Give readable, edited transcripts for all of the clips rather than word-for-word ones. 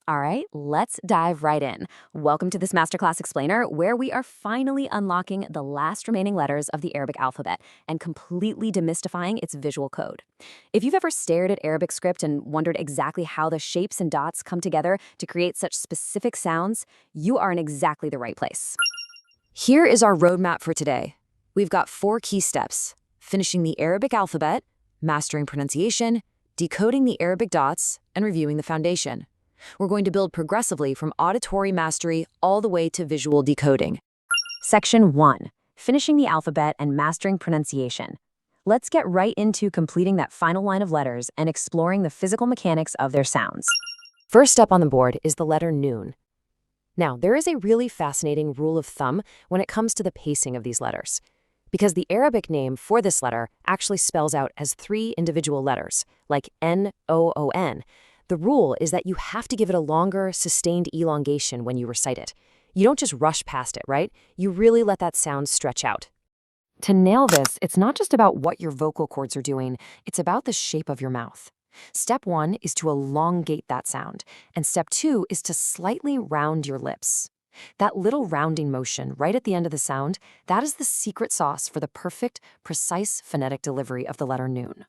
All right, let's dive right in. Welcome to this Masterclass Explainer, where we are finally unlocking the last remaining letters of the Arabic alphabet and completely demystifying its visual code. If you've ever stared at Arabic script and wondered exactly how the shapes and dots come together to create such specific sounds, you are in exactly the right place. Here is our roadmap for today. We've got 4 key steps: finishing the Arabic alphabet, mastering pronunciation, decoding the Arabic dots, and reviewing the foundation. We're going to build progressively from auditory mastery all the way to visual decoding. Section 1. Finishing the alphabet and mastering pronunciation. Let's get right into completing that final line of letters and exploring the physical mechanics of their sounds. First up on the board is the letter Nun. Now, there is a really fascinating rule of thumb when it comes to the pacing of these letters, because the Arabic name for this letter actually spells out as 3 individual letters, like N-O-O-N. The rule is that you have to give it a longer, sustained elongation when you recite it. You don't just rush past it, right? You really let that sound stretch out. To nail this, it's not just about what your vocal cords are doing, it's about the shape of your mouth. Step 1 is to elongate that sound, and step 2 is to slightly round your lips. That little rounding motion right at the end of the sound, that is the secret sauce for the perfect, precise phonetic delivery of the letter Nun.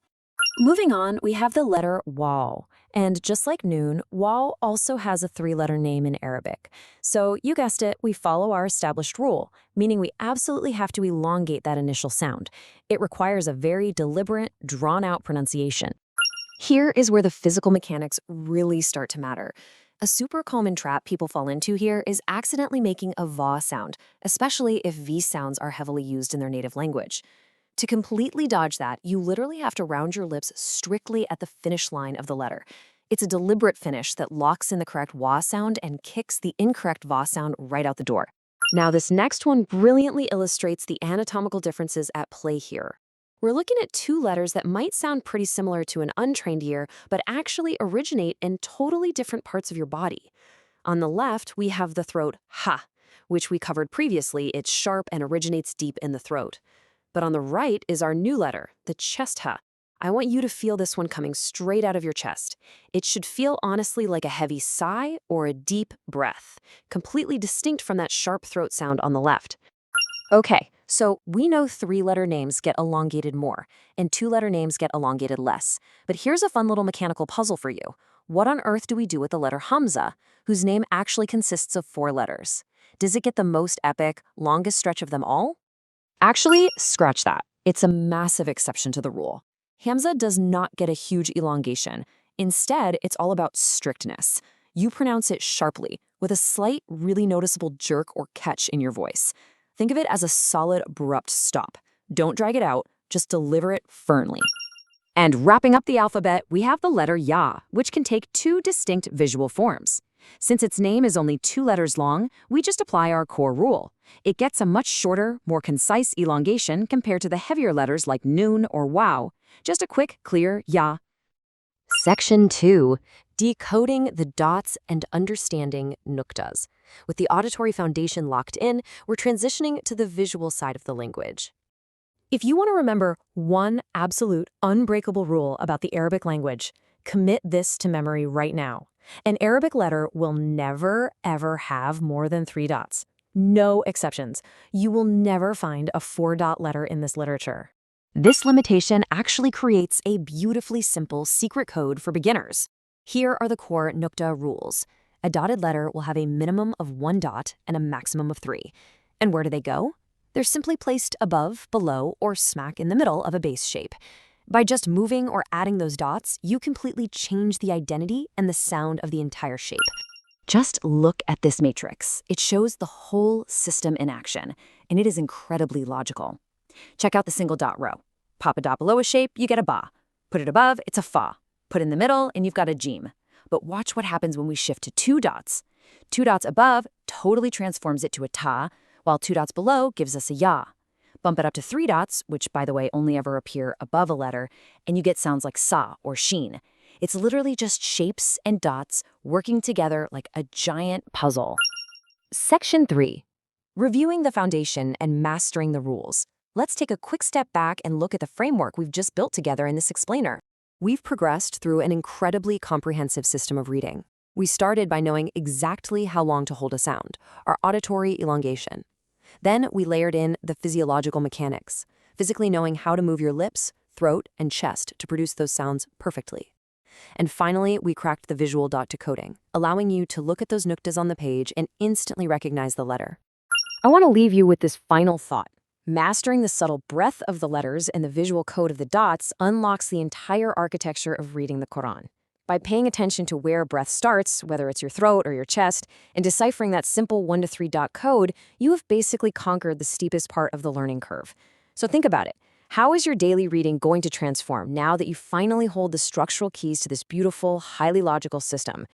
Moving on, we have the letter Waw. And just like Nun, Waw also has a 3-letter name in Arabic. So you guessed it, we follow our established rule, meaning we absolutely have to elongate that initial sound. It requires a very deliberate, drawn-out pronunciation. Here is where the physical mechanics really start to matter. A super common trap people fall into here is accidentally making a va sound, especially if V sounds are heavily used in their native language. To completely dodge that, you literally have to round your lips strictly at the finish line of the letter. It's a deliberate finish that locks in the correct wa sound and kicks the incorrect va sound right out the door. Now, this next one brilliantly illustrates the anatomical differences at play here. We're looking at 2 letters that might sound pretty similar to an untrained ear, but actually originate in totally different parts of your body. On the left, we have the throat ha, which we covered previously. It's sharp and originates deep in the throat. But on the right is our new letter, the chest ha. I want you to feel this one coming straight out of your chest. It should feel honestly like a heavy sigh or a deep breath, completely distinct from that sharp throat sound on the left. Okay, so we know 3-letter names get elongated more, and 2-letter names get elongated less. But here's a fun little mechanical puzzle for you. What on earth do we do with the letter Hamza, whose name actually consists of 4 letters? Does it get the most epic, longest stretch of them all? Actually, scratch that. It's a massive exception to the rule. Hamza does not get a huge elongation. Instead, it's all about strictness. You pronounce it sharply, with a slight, really noticeable jerk or catch in your voice. Think of it as a solid, abrupt stop. Don't drag it out, just deliver it firmly. And wrapping up the alphabet, we have the letter Ya, which can take 2 distinct visual forms. Since its name is only 2 letters long, we just apply our core rule. It gets a much shorter, more concise elongation compared to the heavier letters like Nun or Wow. Just a quick, clear Ya. Section 2. Decoding the dots and understanding nuktas. With the auditory foundation locked in, we're transitioning to the visual side of the language. If you want to remember one absolute, unbreakable rule about the Arabic language, commit this to memory right now. An Arabic letter will never, ever have more than 3 dots. No exceptions. You will never find a 4-dot letter in this literature. This limitation actually creates a beautifully simple secret code for beginners. Here are the core nukta rules. A dotted letter will have a minimum of 1 dot and a maximum of 3. And where do they go? They're simply placed above, below, or smack in the middle of a base shape. By just moving or adding those dots, you completely change the identity and the sound of the entire shape. Just look at this matrix. It shows the whole system in action, and it is incredibly logical. Check out the single dot row. Pop a dot below a shape, you get a ba. Put it above, it's a fa. Put in the middle, and you've got a jim. But watch what happens when we shift to 2 dots. 2 dots above totally transforms it to a ta, while 2 dots below gives us a ya. Bump it up to 3 dots, which, by the way, only ever appear above a letter, and you get sounds like sa or sheen. It's literally just shapes and dots working together like a giant puzzle. Section 3. Reviewing the foundation and mastering the rules. Let's take a quick step back and look at the framework we've just built together in this explainer. We've progressed through an incredibly comprehensive system of reading. We started by knowing exactly how long to hold a sound, our auditory elongation. Then we layered in the physiological mechanics, physically knowing how to move your lips, throat, and chest to produce those sounds perfectly. And finally, we cracked the visual dot decoding, allowing you to look at those nuktas on the page and instantly recognize the letter. I want to leave you with this final thought. Mastering the subtle breadth of the letters and the visual code of the dots unlocks the entire architecture of reading the Quran. By paying attention to where breath starts, whether it's your throat or your chest, and deciphering that simple 1 to 3 dot code, you have basically conquered the steepest part of the learning curve. So think about it. How is your daily reading going to transform now that you finally hold the structural keys to this beautiful, highly logical system?